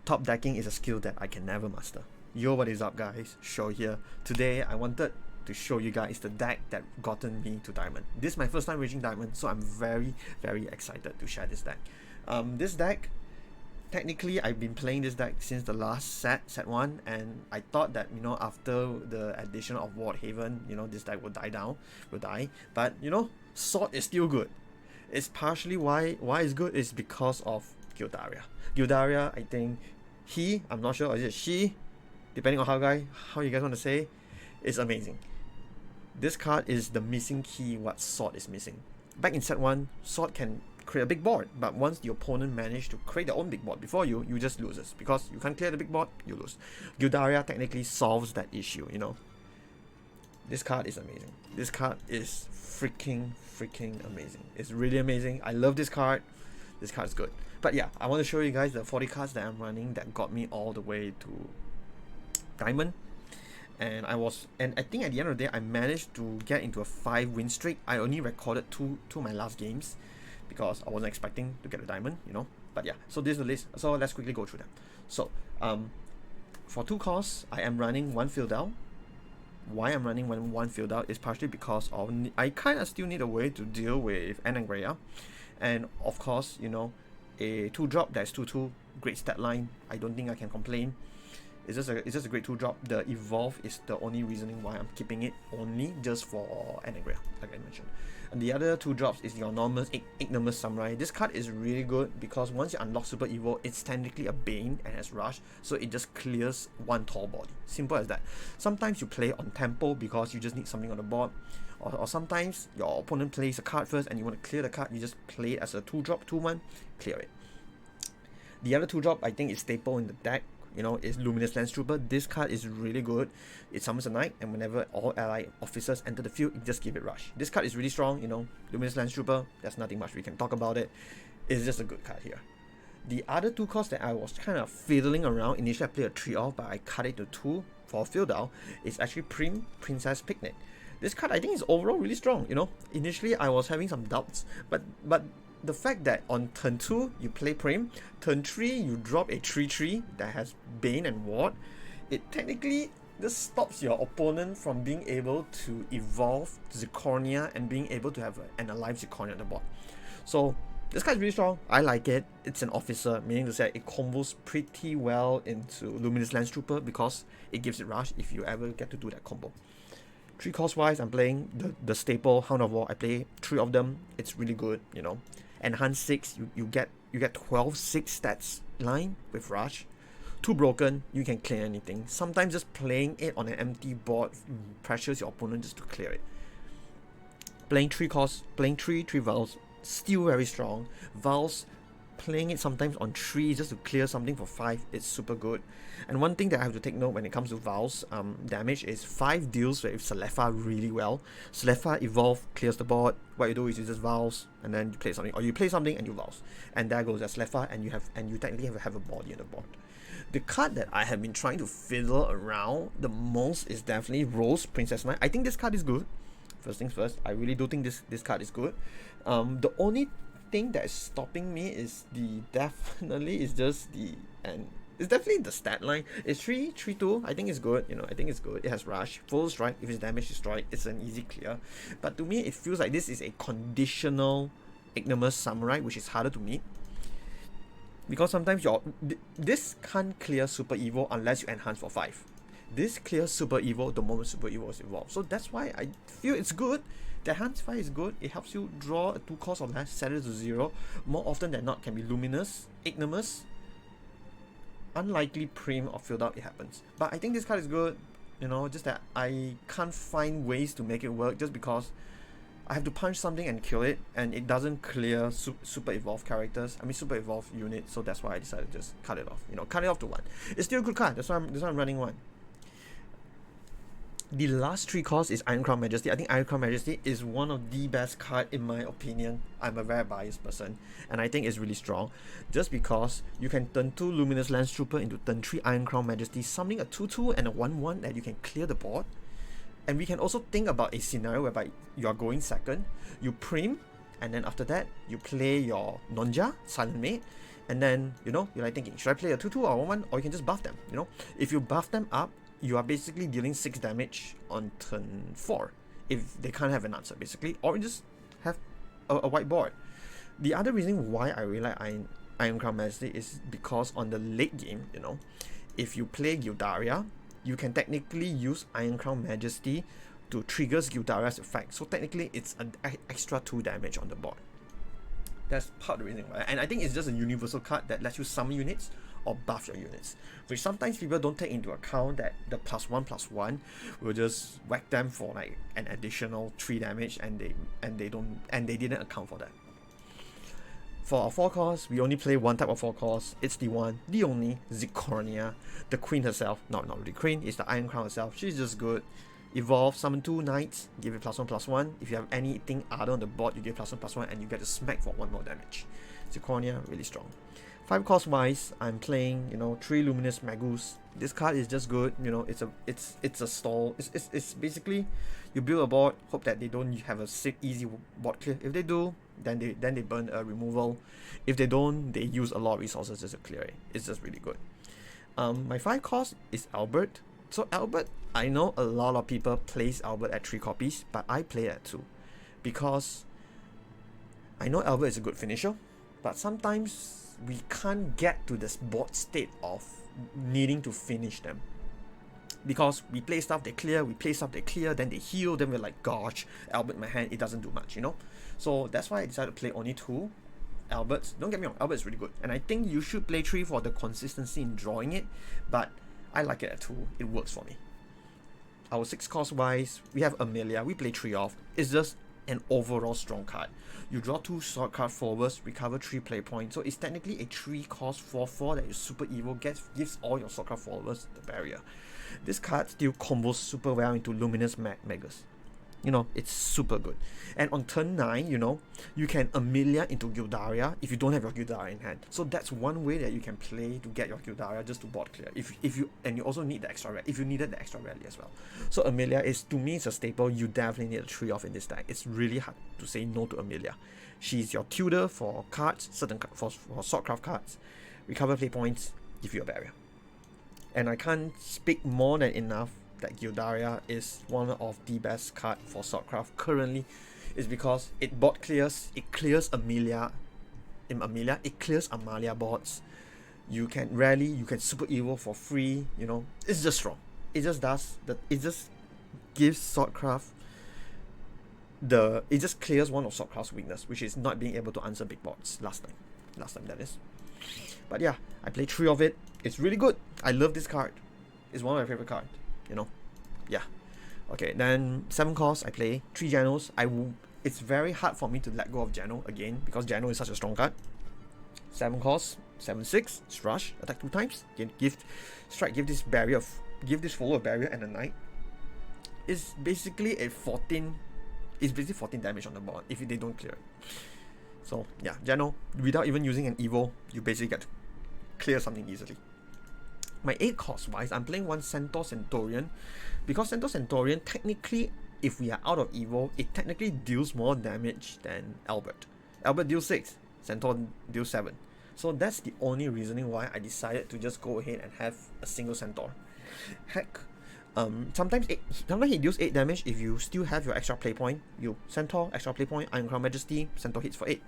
Top decking is a skill that I can never master. Yo, what is up guys? Show here. Today I wanted to show you guys the deck that gotten me to diamond. This is my first time reaching diamond, so I'm very excited to share this deck. This deck, technically I've been playing this deck since the last set 1, and I thought that, you know, after the addition of Ward Haven, you know, this deck will die, but you know, Sword is still good. It's partially why it's good is because of Gildaria. Gildaria, I think I'm not sure, or is it she, depending on how you guys want to say, is amazing. This card is the missing key what Sword is missing. Back in set 1, Sword can create a big board, but once the opponent managed to create their own big board before you just loses, because you can't clear the big board, you lose. Gildaria technically solves that issue, you know. This card is amazing. This card is freaking amazing. It's really amazing. I love this card. This card is good. But yeah, I want to show you guys the 40 cards that I'm running that got me all the way to diamond. And I think at the end of the day I managed to get into a 5-win streak. I only recorded two of my last games because I wasn't expecting to get a diamond, you know. But yeah, so this is the list. So let's quickly go through them. So for 2 costs, I am running 1 field out. Why I'm running one field out is partially because of I kind of still need a way to deal with Anangrea, and of course, you know, a 2-drop that's 2/2, great stat line. I don't think I can complain. It's just a great 2-drop. The evolve is the only reasoning why I'm keeping it only just for Anangrea, like I mentioned. And the other 2 drops is your normal Ignomous Samurai. This card is really good because once you unlock Super Evo, it's technically a Bane and has Rush, so it just clears 1 tall body. Simple as that. Sometimes you play on tempo because you just need something on the board, or sometimes your opponent plays a card first and you want to clear the card, you just play it as a 2-drop, 2/1, clear it. The other 2-drop I think is staple in the deck, you know, is Luminous Lance Trooper. This card is really good. It summons a knight, and whenever all allied officers enter the field, you just give it rush. This card is really strong, you know. Luminous Lance Trooper, there's nothing much we can talk about it. It's just a good card here. The other 2 costs that I was kind of fiddling around, initially I played a 3 off, but I cut it to 2 for field out, is actually Princess Picnic. This card I think is overall really strong, you know. Initially I was having some doubts, but the fact that on turn 2 you play Prim, turn 3 you drop a 3/3 that has Bane and Ward, it technically just stops your opponent from being able to evolve Zirconia and being able to have an alive Zirconia on the board. So this card is really strong. I like it. It's an officer, meaning to say it combos pretty well into Luminous Lance Trooper because it gives it rush if you ever get to do that combo. 3 cost wise, I'm playing the staple Hound of War. I play 3 of them. It's really good, you know. Enhance 6, you get 12/6 stats line with rush. 2 broken, you can clear anything. Sometimes just playing it on an empty board pressures your opponent just to clear it. Playing 3 costs, playing 3 Vowels, still very strong. Vowels, playing it sometimes on 3 just to clear something for 5, it's super good. And one thing that I have to take note when it comes to Vowels damage is 5 deals with Selefa really well. Selefa evolve, clears the board. What you do is you just Vowels and then you play something, or you play something and you Vowels, and there goes that Selefa, and you technically have a body on the board. The card that I have been trying to fiddle around the most is definitely Rose Princess Knight. I think this card is good. First things first, I really do think this card is good. The only thing that is stopping me is it's definitely the stat line. It's 3/2. I think it's good, you know. I think it's good. It has rush, full strike. If it's damage destroyed, it's an easy clear. But to me, it feels like this is a conditional Ignomous Samurai, which is harder to meet. Because sometimes this can't clear Super Evo unless you enhance for 5. This clears Super Evo the moment Super Evo is evolved. So that's why I feel it's good. The enhance 5 is good. It helps you draw a 2 cost of less, set it to 0. More often than not, can be Luminous, Ignomous. Unlikely Prim or field out, it happens. But I think this card is good, you know, just that I can't find ways to make it work just because I have to punch something and kill it, and it doesn't clear super evolved characters. I mean super evolved units, so that's why I decided to just cut it off. You know, cut it off to 1. It's still a good card. That's why I'm running 1. The last 3 costs is Iron Crown Majesty. I think Iron Crown Majesty is one of the best cards in my opinion. I'm a very biased person, and I think it's really strong just because you can turn 2 Luminous Lance Trooper into turn 3 Iron Crown Majesty, summoning a 2/2 and a 1/1 that you can clear the board. And we can also think about a scenario whereby you are going second, you Prim, and then after that you play your Nonja, Silent Maid, And then, you know, you're like thinking, should I play a 2/2 or 1/1, or you can just buff them, you know? If you buff them up, you are basically dealing 6 damage on turn 4 if they can't have an answer, basically, or you just have a white board. The other reason why I really like Ironcrown Majesty is because on the late game, you know, if you play Gildaria, you can technically use Ironcrown Majesty to trigger Gildaria's effect. So technically, it's an extra 2 damage on the board. That's part of the reason why. And I think it's just a universal card that lets you summon units or buff your units, which sometimes people don't take into account, that the +1/+1 will just whack them for like an additional 3 damage, and they didn't account for that. For our 4 costs, we only play one type of 4 costs. It's the one, the only Zirconia, the queen herself. Not really queen, it's the Iron Crown herself. She's just good. Evolve, summon 2 knights, give it +1/+1. If you have anything other on the board, you give +1/+1, and you get to smack for 1 more damage. Zirconia, really strong. 5 cost wise, I'm playing, you know, 3 Luminous Magus. This card is just good, you know, it's a stall. It's basically, you build a board, hope that they don't have a easy board clear. If they do, then they burn a removal. If they don't, they use a lot of resources just to clear it. It's just really good. My 5 cost is Albert. So Albert, I know a lot of people place Albert at 3 copies, but I play at 2. Because I know Albert is a good finisher, but sometimes we can't get to this board state of needing to finish them. Because we play stuff, they clear, we play stuff, they clear, then they heal, then we're like, gosh, Albert in my hand, it doesn't do much, you know? So that's why I decided to play only 2 Alberts. Don't get me wrong, Albert's really good. And I think you should play 3 for the consistency in drawing it, but I like it at 2, it works for me. Our 6 cost wise, we have Amelia, we play 3 off. It's just an overall strong card. You draw 2 Swordcraft forwards, recover 3 play points. So it's technically a 3 cost 4/4 that is super evil, gives all your Swordcraft forwards the barrier. This card still combos super well into Luminous Magus. You know, it's super good. And on turn 9, you know, you can Amelia into Gildaria if you don't have your Gildaria in hand. So that's one way that you can play to get your Gildaria just to board clear. And you also need the extra if you needed the extra rally as well. So Amelia is, to me, it's a staple. You definitely need a 3 off in this deck. It's really hard to say no to Amelia. She's your tutor for cards, for Swordcraft cards. Recover play points, give you a barrier. And I can't speak more than enough that Gildaria is one of the best cards for Swordcraft currently, is because it board clears, it clears Amelia, it clears Amalia boards. You can rally, you can super evil for free, you know, it's just strong. It just does that, it just gives Swordcraft it just clears one of Swordcraft's weakness, which is not being able to answer big boards last time that is. But yeah, I played 3 of it. It's really good. I love this card. It's one of my favorite cards, you know. Yeah. Okay, then 7 costs, I play 3 Genos. It's very hard for me to let go of Geno again, because Geno is such a strong card. 7 costs, 7/6, Rush, attack 2 times. Give this follower a barrier and a knight. It's basically 14 damage on the board if they don't clear it. So yeah, Geno, without even using an Evo, you basically get to clear something easily. My 8 cost wise, I'm playing 1 Centaur Centaurian, because Centaur Centaurian, technically, if we are out of Evo, it technically deals more damage than Albert. Albert deals 6, Centaur deals 7. So that's the only reasoning why I decided to just go ahead and have a single Centaur. Heck, sometimes he deals 8 damage if you still have your extra play point. You Centaur, extra play point, Ironcrown Majesty, Centaur hits for 8.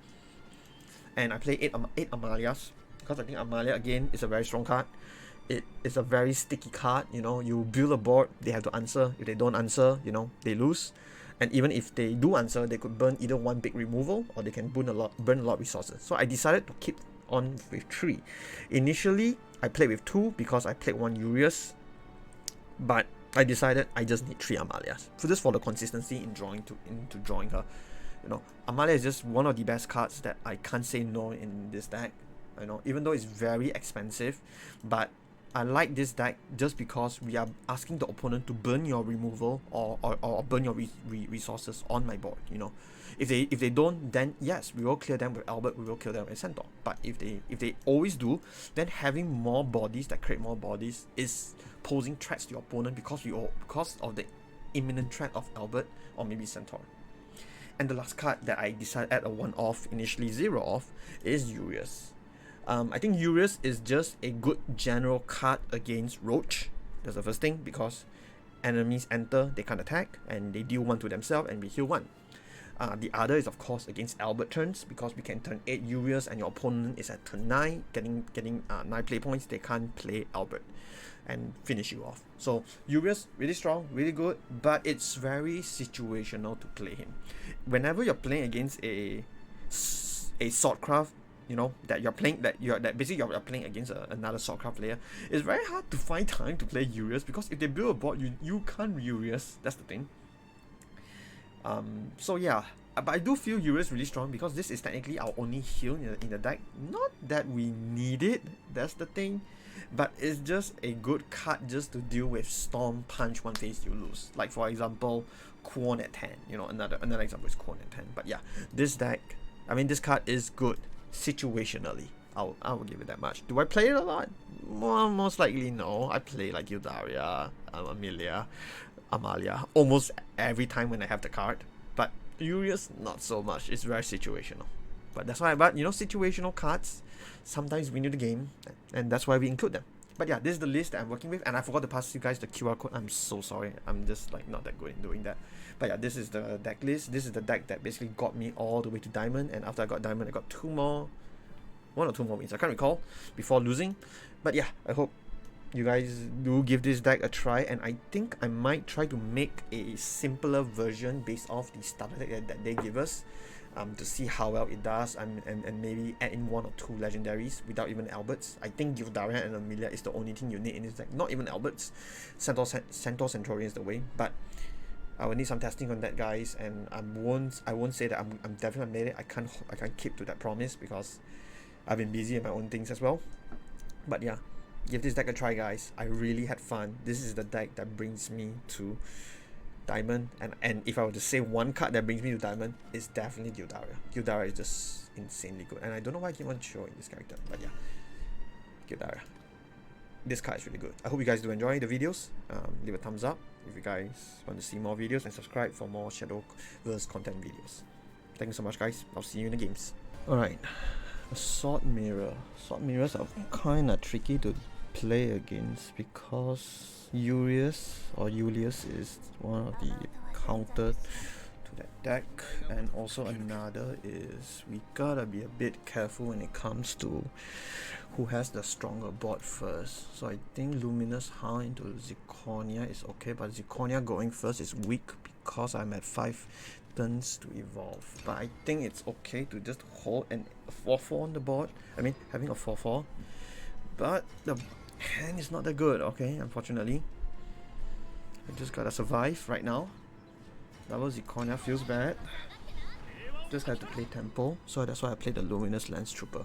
And I play 8 Amalias, because I think Amalia again is a very strong card. It is a very sticky card, you know. You build a board, they have to answer. If they don't answer, you know, they lose. And even if they do answer, they could burn either 1 big removal, or they can burn a lot of resources. So I decided to keep on with 3. Initially, I played with 2 because I played 1 Urias, but I decided I just need 3 Amalias. So just for the consistency in drawing her. You know, Amalia is just one of the best cards that I can't say no in this deck. You know, even though it's very expensive, but I like this deck just because we are asking the opponent to burn your removal or burn your resources on my board, you know. If they don't, then yes, we will clear them with Albert, we will kill them with Centaur. But if they always do, then having more bodies that create more bodies is posing threats to your opponent because of the imminent threat of Albert or maybe Centaur. And the last card that I decided at a 1 off, initially 0 off, is Urias. I think Urius is just a good general card against Roach. That's the first thing, because enemies enter, they can't attack, and they deal 1 to themselves, and we heal 1. The other is of course against Albert turns, because we can turn 8 Urius and your opponent is at turn 9, getting 9 play points. They can't play Albert and finish you off. So Urius, really strong, really good, but it's very situational to play him. Whenever you're playing against a Swordcraft, you know, that you're playing, that basically you're playing against another Swordcraft player, it's very hard to find time to play Urius, because if they build a board, you can't Urius. That's the thing. So yeah, but I do feel Urius really strong, because this is technically our only heal in the deck. Not that we need it, that's the thing, but it's just a good card just to deal with Storm Punch 1 phase you lose. Like for example, Quan at 10. You know, another example is Quan at 10. But yeah, this deck, I mean, this card is good situationally. I will give it that much. Do I play it a lot? Well, most likely no. I play like Gildaria, Amalia almost every time when I have the card. But Urius, not so much. It's very situational. But that's why, you know, situational cards sometimes win you the game, and that's why we include them. But yeah, this is the list that I'm working with, and I forgot to pass you guys the QR code. I'm so sorry. I'm just like not that good in doing that. But yeah, this is the deck list. This is the deck that basically got me all the way to Diamond, and after I got Diamond, I got 1 or 2 more wins. I can't recall before losing. But yeah, I hope you guys do give this deck a try, and I think I might try to make a simpler version based off the starter deck that they give us, to see how well it does, and maybe add in 1 or 2 legendaries without even Alberts. I think Gildaria and Amelia is the only thing you need in this deck, not even Alberts. Centaur Centurion is the way, but I will need some testing on that, guys, and I won't say that I'm definitely made it. I can't keep to that promise, because I've been busy in my own things as well. But yeah, give this deck a try, guys. I really had fun. This is the deck that brings me to Diamond, and if I were to say one card that brings me to Diamond, it's definitely Gildaria. Gildaria is just insanely good, and I don't know why I keep on showing this character, but yeah, Gildaria. This card is really good. I hope you guys do enjoy the videos. Leave a thumbs up if you guys want to see more videos, and subscribe for more Shadowverse content videos. Thank you so much, guys. I'll see you in the games. Alright, a Sword Mirror. Sword Mirrors are kinda tricky to play against, because Julius is one of the counter to that deck, and also another is we gotta be a bit careful when it comes to who has the stronger board first. So I think Luminous Hound into Zirconia is okay, but Zirconia going first is weak because I'm at 5 turns to evolve. But I think it's okay to just hold an 4/4 on the board. I mean, having a 4/4, but the hand is not that good, okay, unfortunately. I just gotta survive right now. Double Zirconia feels bad. Just have to play tempo, so that's why I played the Luminous Lance Trooper.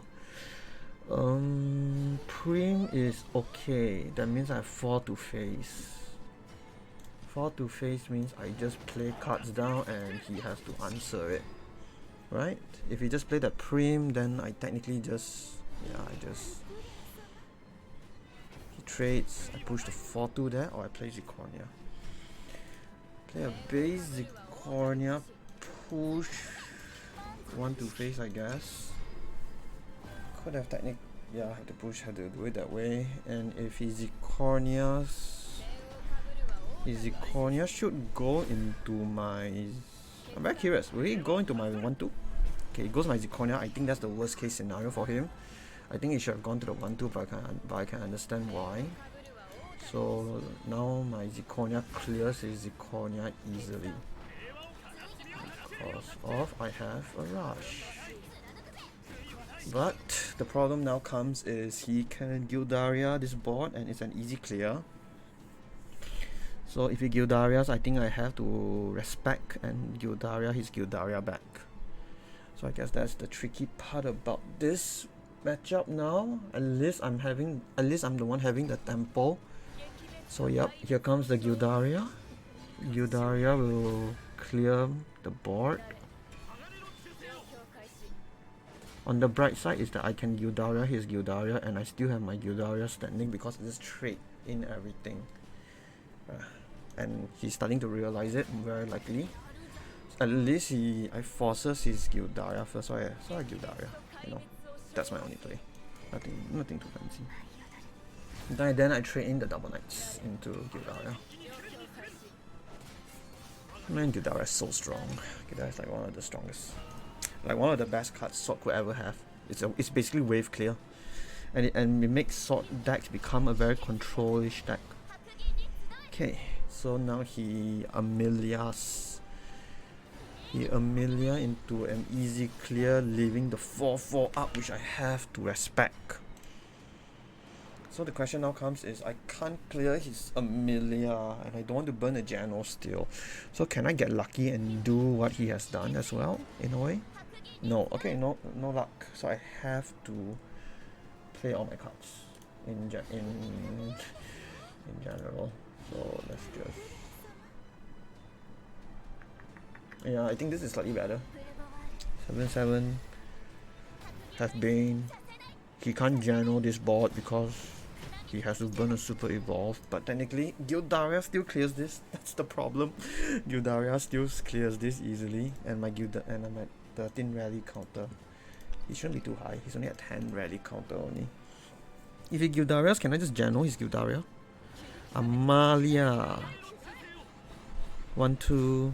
Prim is okay. That means I have 4 to face. 4 to face means I just play cards down and he has to answer it, right? If he just play the Prim, then I technically just, yeah, he trades, I push the 4-2 there, or I play Zirconia. Play a base Zirconia, push 1 to face, I guess. Could have technique, yeah, have to do it that way. And if his Zirconia should go into my, I'm very curious, will he go into my 1-2? Okay, he goes my Zirconia. I think that's the worst case scenario for him. I think he should have gone to the 1-2, but I can understand why. So now my Zirconia clears his Zirconia easily, because of I have a rush. But the problem now comes is he can Gildaria this board, and it's an easy clear. So if he Gildarias, I think I have to respect and Gildaria his Gildaria back. So I guess that's the tricky part about this matchup now. At least I'm the one having the tempo. So yep, here comes the Gildaria. Gildaria will clear the board. On the bright side is that I can Gildaria his Gildaria, and I still have my Gildaria standing because I just trade in everything. And he's starting to realize it, very likely. At least I forces his Gildaria first, so I Gildaria. You know, that's my only play. Nothing too fancy. Then I trade in the double knights into Gildaria. Man, Gildaria is so strong. Gildaria is like one of the strongest, like one of the best cards Sword could ever have. It's basically wave clear, and it makes Sword decks become a very control-ish deck. Okay, so now he Amelia into an easy clear, leaving the 4/4 up, which I have to respect. So the question now comes is, I can't clear his Amelia, and I don't want to burn a Jano still. So can I get lucky and do what he has done as well, in a way? No. Okay, no luck. So I have to play all my cards in general. So let's just... Yeah, I think this is slightly better. 7/7. Have Bane. He can't Jano this board because he has to burn a Super Evolve, but technically Gildaria still clears this. That's the problem. Gildaria still clears this easily, and I'm at 13 rally counter. He shouldn't be too high. He's only at 10 rally counter only. If he Gildarias, can I just Jano his Gildaria? Amalia. 1/2.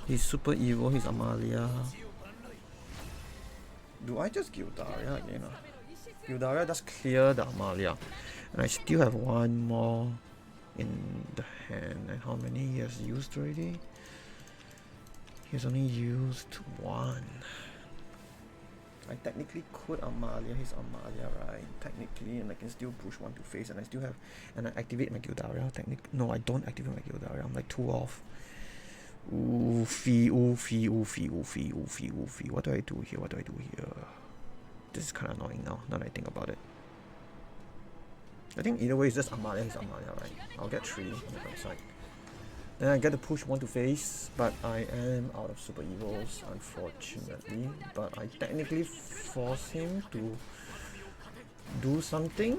He's super evil. He's Amalia. Do I just Gildaria again? Gildaria does clear the Amalia, and I still have one more in the hand. And how many he has used already? He's only used one. I technically could Amalia his Amalia, right? Technically, and I can still push one to face, and I still have, and I activate my Gildaria. No, I don't activate my Gildaria. I'm like 2 off. Oofy. What do I do here? This is kind of annoying now that I think about it. I think either way it's just Amalia his Amalia, right? I'll get 3 on the right side. Then I get to push one to face, but I am out of Super Evils, unfortunately. But I technically force him to do something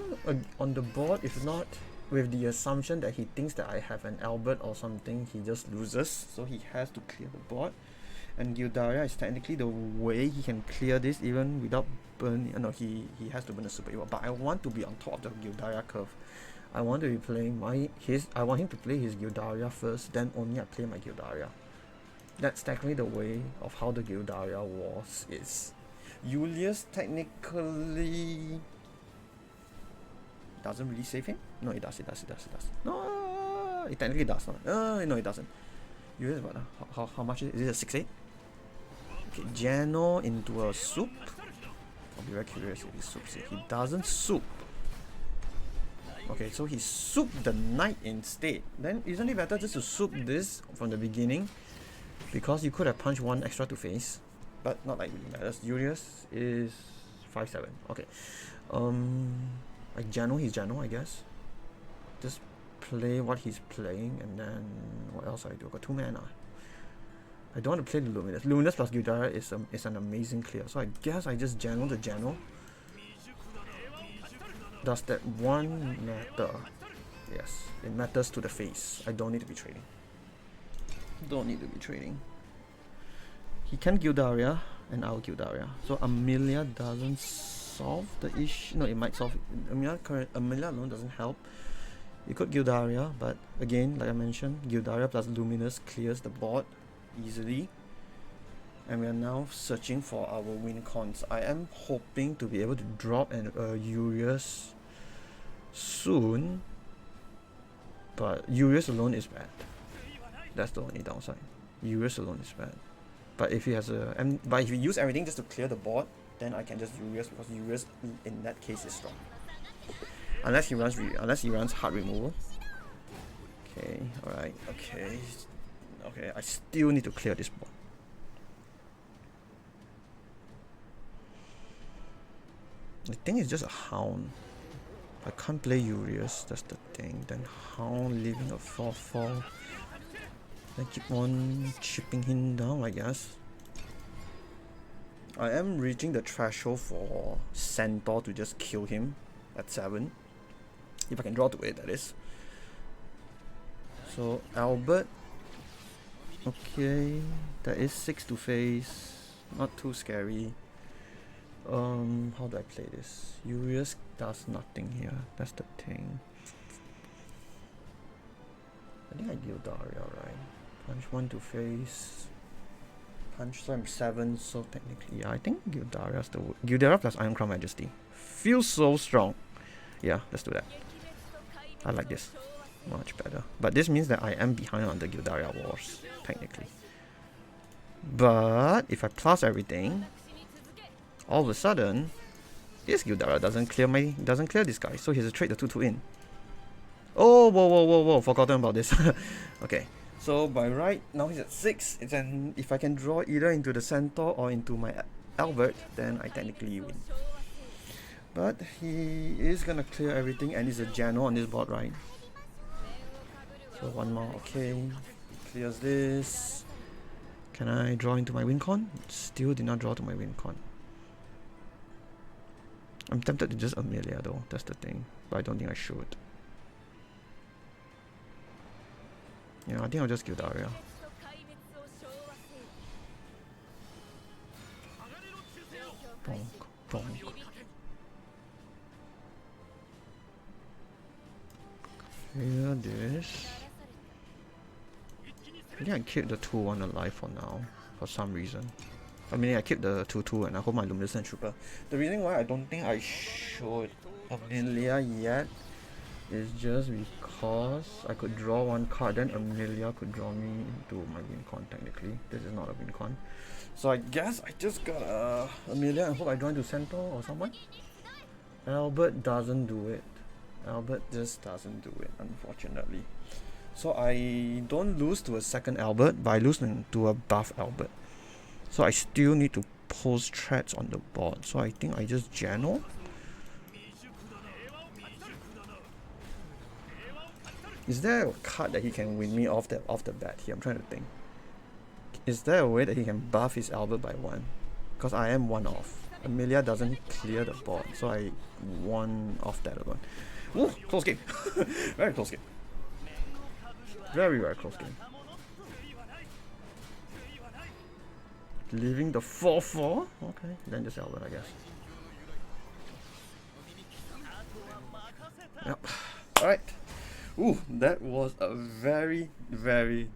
on the board. If not, with the assumption that he thinks that I have an Albert or something, he just loses. So he has to clear the board. And Gildaria is technically the way he can clear this even without burning. No, he has to burn a Super Evil. But I want to be on top of the Gildaria curve. I want to be playing I want him to play his Gildaria first, then only I play my Gildaria. That's technically the way of how the Gildaria wars is. Julius technically doesn't really save him. No, it does. No, it technically does not. No, it doesn't. Julius, what? How much is it? Is it a 6/8? Okay, Jano into a soup. I'll be very curious if he soups it. He doesn't soup. Okay, so he souped the knight instead. Then isn't it better just to soup this from the beginning? Because you could have punched one extra to face, but not like really matters. Julius is 5/7. Okay. Like Jano, he's Jano, I guess. Just play what he's playing, and then what else I do? I got 2 mana. I don't want to play the Luminous. Luminous plus Gildaria is an amazing clear. So I guess I just Jano the Jano. Does that one matter? Yes, it matters to the face. I don't need to be trading. He can Gildaria, and I'll Gildaria. So Amelia doesn't solve the issue. No, it might solve it. Amelia alone doesn't help. You could Gildaria, but again, like I mentioned, Gildaria plus Luminous clears the board easily. And we are now searching for our win cons. I am hoping to be able to drop an Urius soon, but Urius alone is bad. That's the only downside. Urius alone is bad. But if he has but if he use everything just to clear the board, then I can just Urius, because Urius in that case is strong. Unless he runs hard removal. Okay, alright, okay. Okay, I still need to clear this board. The thing is just a Hound. I can't play Urius, that's the thing. Then Hound leaving a 4/4. Then keep on chipping him down, I guess. I am reaching the threshold for Centaur to just kill him at 7. If I can draw to it, that is. So Albert. Okay, that is 6 to face. Not too scary. How do I play this? Urius does nothing here. That's the thing. I think I Gildaria, right? Punch 1 to face. Punch, so I'm 7, so technically, yeah, I think Gildaria's the Gildaria plus Iron Crown Majesty. Feels so strong. Yeah, let's do that. I like this. Much better. But this means that I am behind on the Gildaria wars, technically. But if I plus everything, all of a sudden, this Gildaria doesn't clear this guy, so he has to trade the 2/2 in. Oh, whoa, forgotten about this. Okay, so by right, now he's at 6, and if I can draw either into the Centaur or into my Albert, then I technically win. But he is gonna clear everything, and he's a Jano on this board, right? So one more, okay. Clears this. Can I draw into my Wincon? Still did not draw to my Wincon. I'm tempted to just Amelia though, that's the thing. But I don't think I should. Yeah, I think I'll just Gildaria. Bonk, bonk. Clear this. I think I keep the 2-1 alive for now, for some reason. I mean, I keep the 2/2 and I hold my Luminescent Trooper. The reason why I don't think I should Amelia yet is just because I could draw one card, then Amelia could draw me into my Wincon technically. This is not a Wincon. So I guess I just got Amelia and hope I draw into Centaur or someone. Albert doesn't do it. Albert just doesn't do it, unfortunately. So I don't lose to a second Albert, but I lose to a buff Albert. So I still need to post threats on the board. So I think I just Jano. Is there a card that he can win me off the bat here? I'm trying to think. Is there a way that he can buff his Albert by 1? Because I am 1 off. Amelia doesn't clear the board, so I 1 off that alone. Ooh, close game. Very close game. Very close game. Leaving the 4/4. Okay, then just Albert, I guess. Yep. Alright. Ooh, that was a very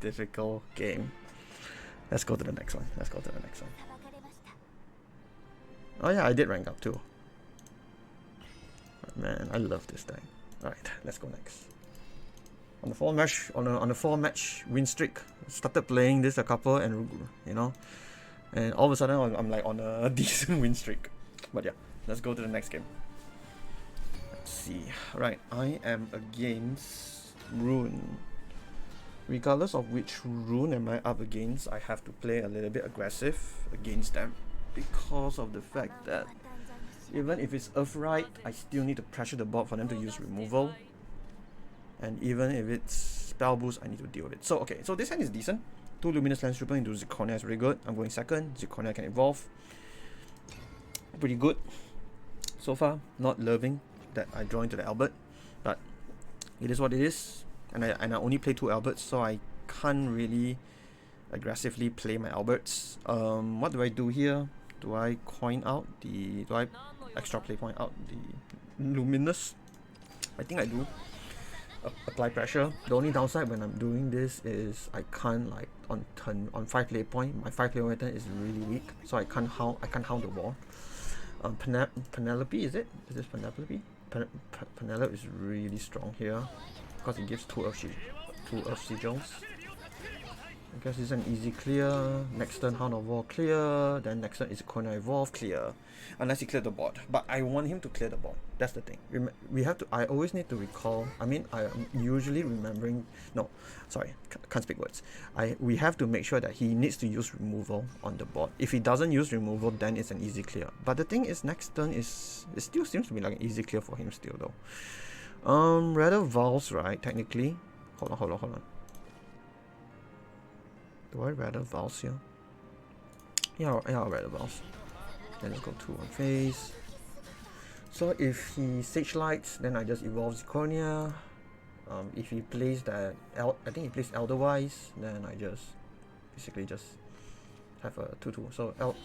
difficult game. Let's go to the next one. Oh yeah, I did rank up too. Man, I love this thing. Alright, let's go next. On the 4-match win streak. Started playing this a couple, and you know, and all of a sudden I'm like on a decent win streak. But yeah, let's go to the next game. Let's see. Right, I am against Rune. Regardless of which Rune am I up against, I have to play a little bit aggressive against them, because of the fact that even if it's Earthrite, I still need to pressure the board for them to use removal. And even if it's spell boost, I need to deal with it. So okay, so this hand is decent. 2 Luminous Lens Trooper into Zirconia is really good. I'm going second. Zirconia can evolve. Pretty good. So far, not loving that I draw into the Albert, but it is what it is. And I only play 2 Alberts, so I can't really aggressively play my Alberts. What do I do here? Do I coin out the... do I extra play point out the Luminous? I think I do. Apply pressure. The only downside when I'm doing this is I can't, like, on 5 play point, my 5 play point is really weak, so I can't hound the wall. Penelope, is it? Is this Penelope? Penelope is really strong here because it gives 2 Earth Sigils. I guess it's an easy clear. Next turn, Hound of War clear. Then next turn is Corner Evolve clear. Unless he cleared the board. But I want him to clear the board. That's the thing. We have to. I always need to recall. I mean, I am usually remembering. No, sorry, can't speak words. We have to make sure that he needs to use removal on the board. If he doesn't use removal, then it's an easy clear. But the thing is, next turn is it still seems to be like an easy clear for him still though. Rather Vals, right? Technically. Hold on. Do I rather Vals here? Yeah, I'll rather Vals. Then let's go 2 on face. So if he Sage Lights, then I just evolve Zirconia. If he plays that, I think he plays Elderwise, then I just basically just have a 2/2.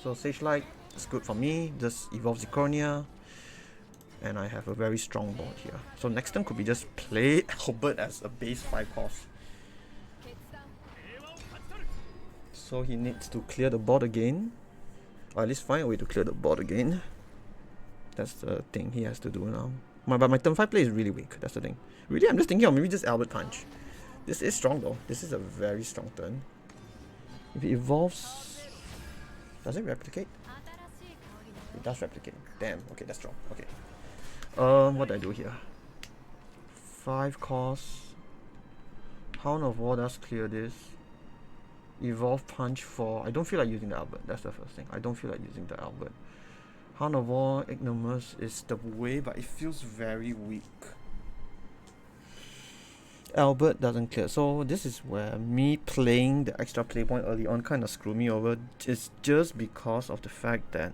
So Sage Light is good for me. Just evolve Zirconia. And I have a very strong board here. So next turn could be just play Albert as a base 5 cost. So he needs to clear the board again. Or at least find a way to clear the board again. That's the thing he has to do now. But my turn 5 play is really weak. That's the thing. Really, I'm just thinking of maybe just Albert Punch. This is strong though. This is a very strong turn. If it evolves... Does it replicate? It does replicate. Damn. Okay, that's strong. Okay. What do I do here? 5 costs. Hound of War does clear this. Evolve Punch for... I don't feel like using the Albert. That's the first thing. I don't feel like using the Albert. Hound of War, Ignomous is the way, but it feels very weak. Albert doesn't clear. So this is where me playing the extra play point early on kind of screwed me over. It's just because of the fact that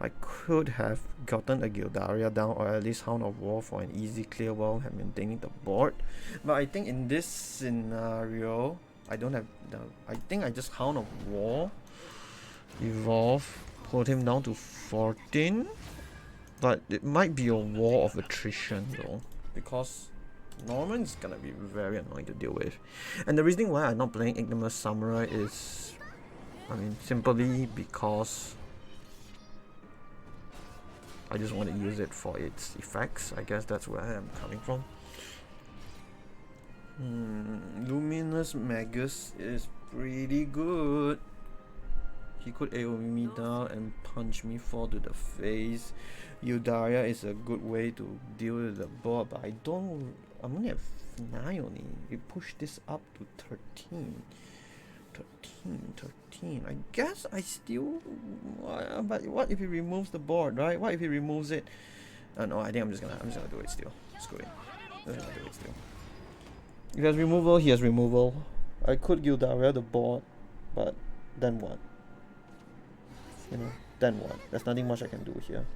I could have gotten a Gildaria down, or at least Hound of War for an easy clear while maintaining the board. But I think in this scenario, I don't have the... I think I just Hound of War, evolve, put him down to 14. But it might be a war of attrition though, because Norman's gonna be very annoying to deal with. And the reason why I'm not playing Ignomous Samurai is, I mean, simply because I just want to use it for its effects. I guess that's where I'm coming from. Luminous Magus is pretty good. He could AoE me down and punch me 4 to the face. Gildaria is a good way to deal with the board, but I don't... I'm only at 9 only. We push this up to 13. 13. I guess I still... but what if he removes the board, right? What if he removes it? No, I think I'm just gonna do it still. Screw it. I'm just gonna do it still. If he has removal, he has removal. I could Gildaria the board, but then what? You know, then what? There's nothing much I can do here.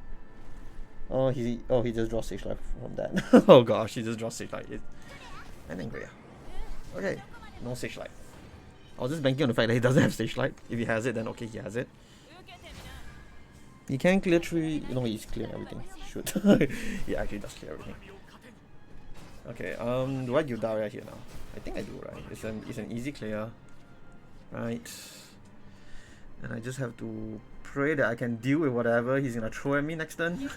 Oh, he just draws Sage Light from that. Oh gosh, he just draws Sage Light. I'm angry. Okay, no Sage Light. I was just banking on the fact that he doesn't have Sage Light. If he has it, then okay, he has it. He can clear 3. No, he's clearing everything. Shoot. He actually does clear everything. Okay, do I Gildaria here now? I think I do, right? It's an easy clear. Right. And I just have to pray that I can deal with whatever he's gonna throw at me next turn.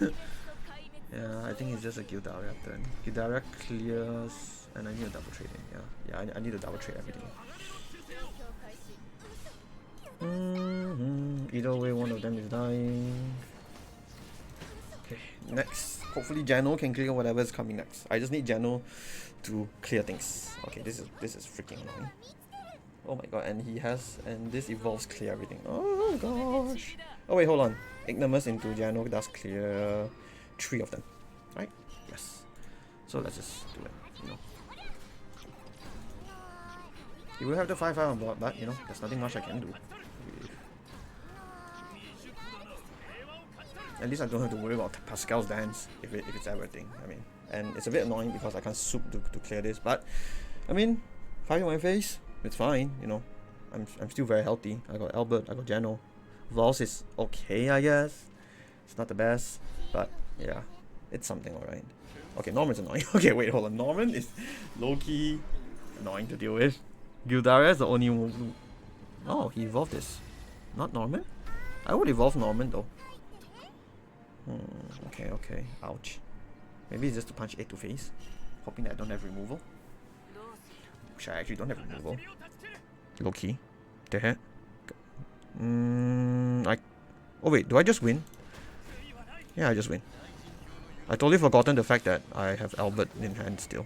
Yeah, I think it's just a Gildaria turn. Gildaria clears, and I need to double trade him. Yeah, I need to double trade everything. Either way, one of them is dying. Okay, next. Hopefully Jano can clear whatever is coming next. I just need Jano to clear things. Okay, this is freaking annoying. Oh my god, and this evolves clear everything. Oh gosh. Oh wait, hold on. Ignomous into Jano does clear 3 of them. Right? Yes. So let's just do it, you know. He will have the 5/5 on board, but you know, there's nothing much I can do. At least I don't have to worry about Pascal's dance if it's everything. I mean, and it's a bit annoying because I can't soup to clear this, but I mean, 5 in my face, it's fine, you know. I'm still very healthy. I got Albert, I got Jano. Vols is okay, I guess. It's not the best, but yeah, it's something, alright. Okay, Norman's annoying. Okay, wait, hold on. Norman is low-key annoying to deal with. Gildaria is the only one. Oh, he evolved this. Not Norman? I would evolve Norman though. Okay. Ouch. Maybe it's just to punch 8 to face. Hoping that I don't have removal. Which I actually don't have removal. Low key. The heck? Oh wait, do I just win? Yeah, I just win. I totally forgotten the fact that I have Albert in hand still.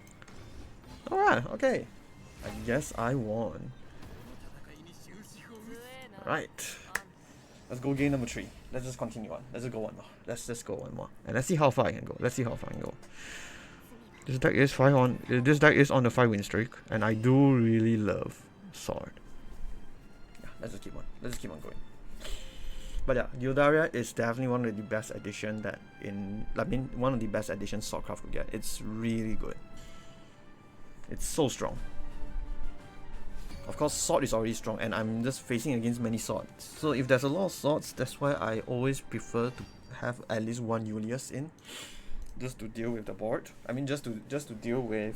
Alright, okay. I guess I won. Alright. Let's go game number 3. Let's just continue on. Let's just go one more. Let's just go one more. And let's see how far I can go. This deck is 5 on. This deck is on the 5 win streak, and I do really love Sword. Yeah, let's just keep on. Let's just keep on going. But yeah, Gildaria is definitely one of the best additions one of the best additions Swordcraft could get. It's really good. It's so strong. Of course, sword is already strong, and I'm just facing against many swords. So if there's a lot of swords, that's why I always prefer to have at least one Julius in, just to deal with the board. I mean, just to deal with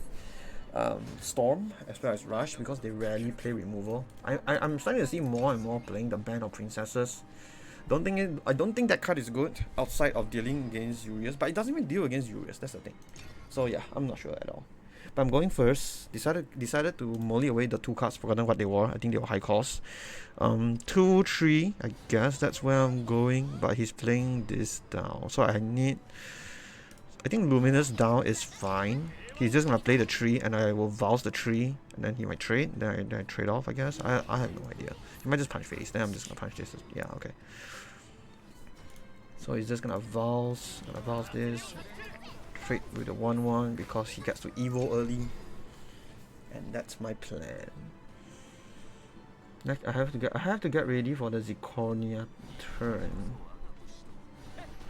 Storm as well as Rush, because they rarely play removal. I'm starting to see more and more playing the Band of Princesses. I don't think that card is good outside of dealing against Julius, but it doesn't even deal against Julius. That's the thing. So yeah, I'm not sure at all. But I'm going first. Decided to molly away the 2 cards. Forgotten what they were. I think they were high cost. 2, 3. I guess that's where I'm going. But he's playing this down, so I think Luminous down is fine. He's just gonna play the 3, and I will Vows the 3, and then he might trade. Then I trade off. I guess. I have no idea. He might just punch face. Then I'm just gonna punch this. Yeah. Okay. So he's just gonna Vows this. Trade with the 1/1 because he gets to Evo early, and that's my plan. Next, I have to get ready for the Zirconia turn.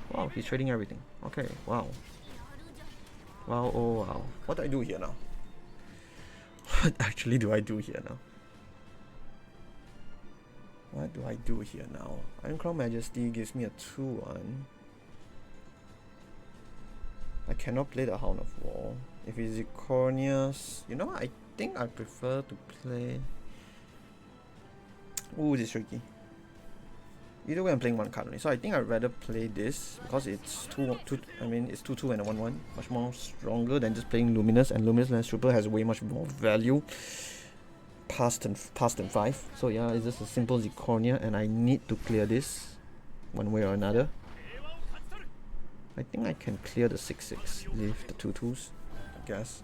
Wow, he's trading everything. Okay, wow. Wow, oh wow. What do I do here now? What actually do I do here now? What do I do here now? Ironcrown Majesty gives me a 2/1. I cannot play the Hound of War. If it's Zirconia's, you know what? I think I prefer to play. Ooh, this is tricky. Either way, I'm playing 1 card only, so I think I'd rather play this because it's it's 2/2 and a 1/1, much more stronger than just playing Luminous. And Luminous Lance Trooper has way much more value past turn 5. So yeah, it's just a simple Zirconia, and I need to clear this one way or another. I think I can clear the 6/6, leave the 2/2s, I guess.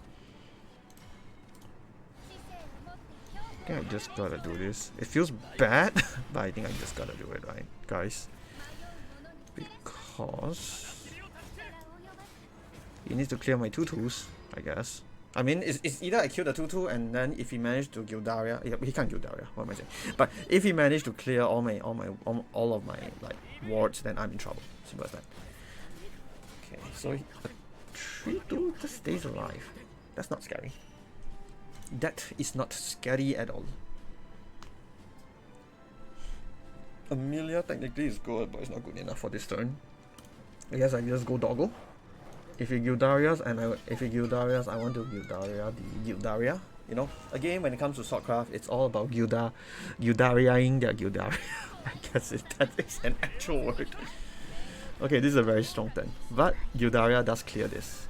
I think I just gotta do this. It feels bad, but I think I just gotta do it, right, guys? Because he needs to clear my 2/2s, I guess. I mean, it's either I kill the 2/2, and then if he managed to Gildaria, he can't Gildaria. What am I saying? But if he managed to clear all of my like wards, then I'm in trouble. Simple as that. Okay, so 3/2 just stays alive. That's not scary. That is not scary at all. Amelia technically is good, but it's not good enough for this turn. I guess I just go Doggo. If he Gildarias I want to Gildaria. You know, again, when it comes to Swordcraft, it's all about Gildariaing their Gildaria. I guess that is an actual word. Okay, this is a very strong turn, but Gildaria does clear this.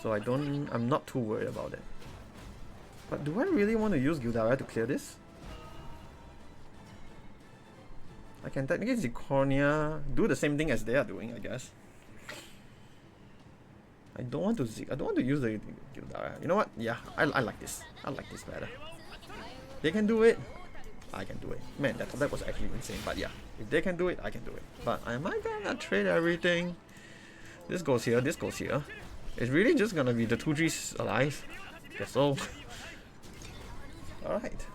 So I'm not too worried about it. But do I really want to use Gildaria to clear this? I can technically Zirconia, do the same thing as they are doing, I guess. I don't want to use the Gildaria. You know what? Yeah, I like this. I like this better. They can do it, I can do it. Man, that was actually insane. But yeah, if they can do it, I can do it. But am I gonna trade everything? This goes here, this goes here. It's really just gonna be the 2/3s alive. Guess so. Alright.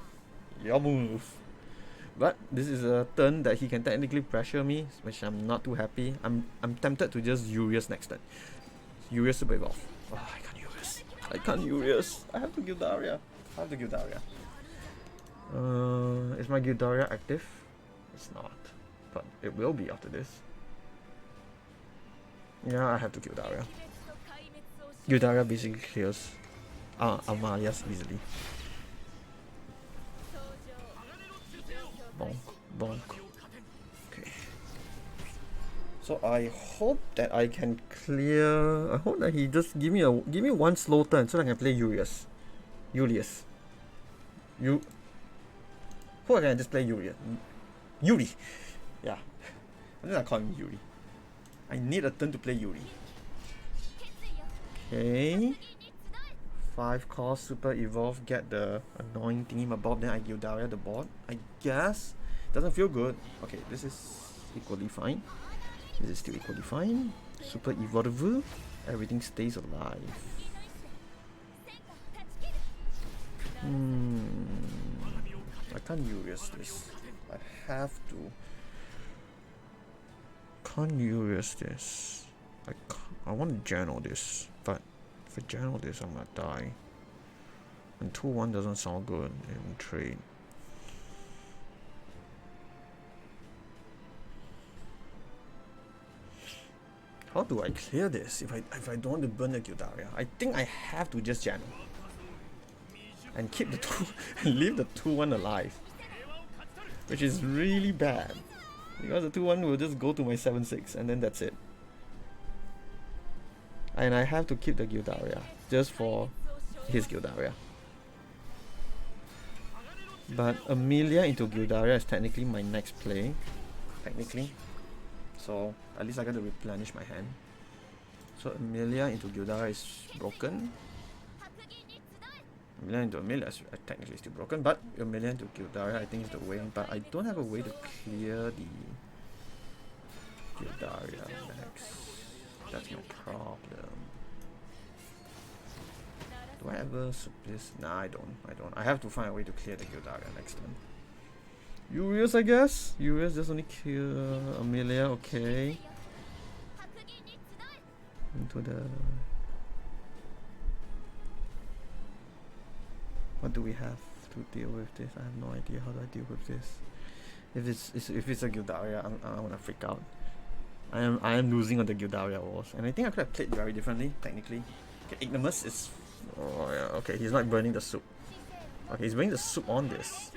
Your move. But this is a turn that he can technically pressure me, which I'm not too happy. I'm tempted to just Urius next turn. Urius Super Evolve. Oh, I can't Urius. I have to Gildaria. Is my Gildaria active? It's not. But it will be after this. Yeah, I have to Gildaria. Gildaria basically clears Amalia's easily. Bonk, bonk. Okay. So I hope that I can clear. I hope that he just give me 1 slow turn so that I can play Julius. Hope I can just play Yuri. Yeah. I think I call him Yuri. I need a turn to play Yuri. Okay. 5 cost, super evolve, get the annoying thingy mabob, then I Gildaria the board. I guess. Doesn't feel good. Okay, this is equally fine. This is still equally fine. Super evolve. Everything stays alive. I can't use this. I have to. Can't use this. I want to journal this, but if I journal this, I'm gonna die. And 2-1 doesn't sound good in trade. How do I clear this if I don't want to burn the Gildaria? I think I have to just jam and keep the 2 and leave the 2-1 alive, which is really bad because the 2-1 will just go to my 7-6 and then that's it. And I have to keep the Gildaria just for his Gildaria. But Amelia into Gildaria is technically my next play, technically. So at least I got to replenish my hand. So Amelia into Gildaria is broken. Amelia into Amelia is technically still broken, but Amelia into Gildaria I think is the way. But I don't have a way to clear the Gildaria next. That's my problem. Do I ever soup this? Nah, I don't. I have to find a way to clear the Gildaria next time. Urius, I guess? Urius just only kill Amelia, okay. Into the... What do we have to deal with this? I have no idea. How do I deal with this? If it's a Gildaria, I'm gonna freak out. I am losing on the Gildaria wars. And I think I could have played very differently, technically. Okay, Ignimus is... Oh yeah, okay, he's not burning the soup. Okay, he's burning the soup on this.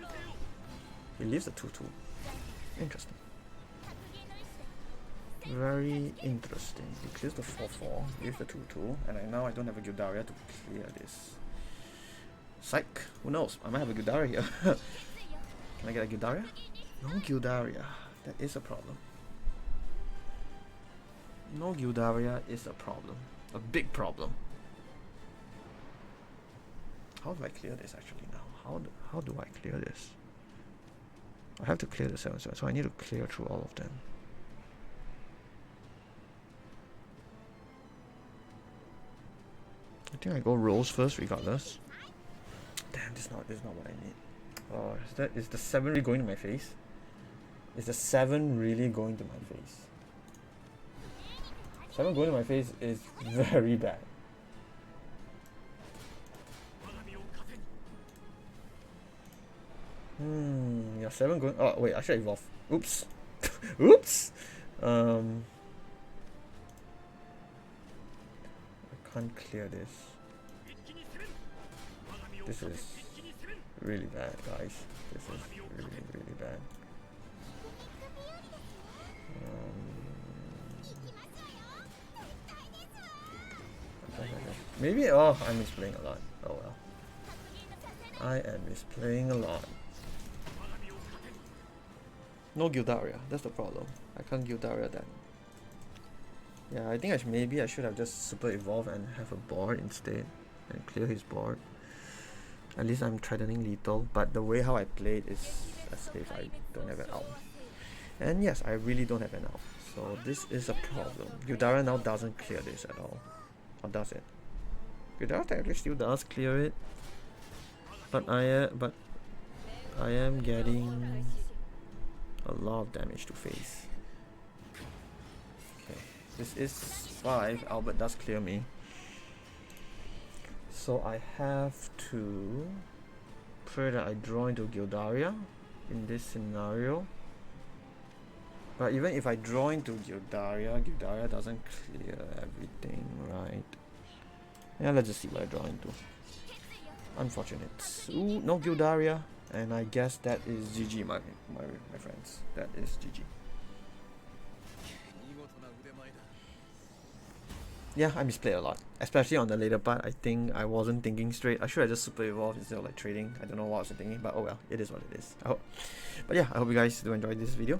He leaves the 2-2. Interesting. Very interesting. He clears the 4-4, leaves the 2-2, and now I don't have a Gildaria to clear this. Psych, who knows? I might have a Gildaria here. Can I get a Gildaria? No Gildaria. That is a problem. No Gildaria is a problem. A big problem. How do I clear this actually now? How do I clear this? I have to clear the 7-7, so I need to clear through all of them. I think I go rolls first regardless. Damn, this is not what I need. Oh, is the 7 really going to my face? Is the 7 really going to my face? 7 going to my face is very bad. Yeah, 7 going. Oh wait, I should evolve. Oops. Oops. I can't clear this. This is really bad, guys. This is really bad. Maybe. Oh, I'm misplaying a lot. Oh well. I am misplaying a lot. No Gildaria, that's the problem. I can't Gildaria that. Yeah, I think maybe I should have just super evolve and have a board instead and clear his board. At least I'm threatening lethal, but the way how I played is as if I don't have it out. And yes, I really don't have it out. So this is a problem. Gildaria now doesn't clear this at all. Or does it? Gildaria technically still does clear it. But I am getting a lot of damage to face. Okay, this is 5. Albert does clear me. So I have to pray that I draw into Gildaria in this scenario. But even if I draw into Gildaria, Gildaria doesn't clear everything, right? Yeah, let's just see what I draw into. Unfortunate. Ooh, no Gildaria. And I guess that is GG, my friends. That is GG. Yeah, I misplayed a lot. Especially on the later part. I think I wasn't thinking straight. I should have just super evolved instead of like trading. I don't know what I was thinking, but oh well, it is what it is. But yeah, I hope you guys do enjoy this video.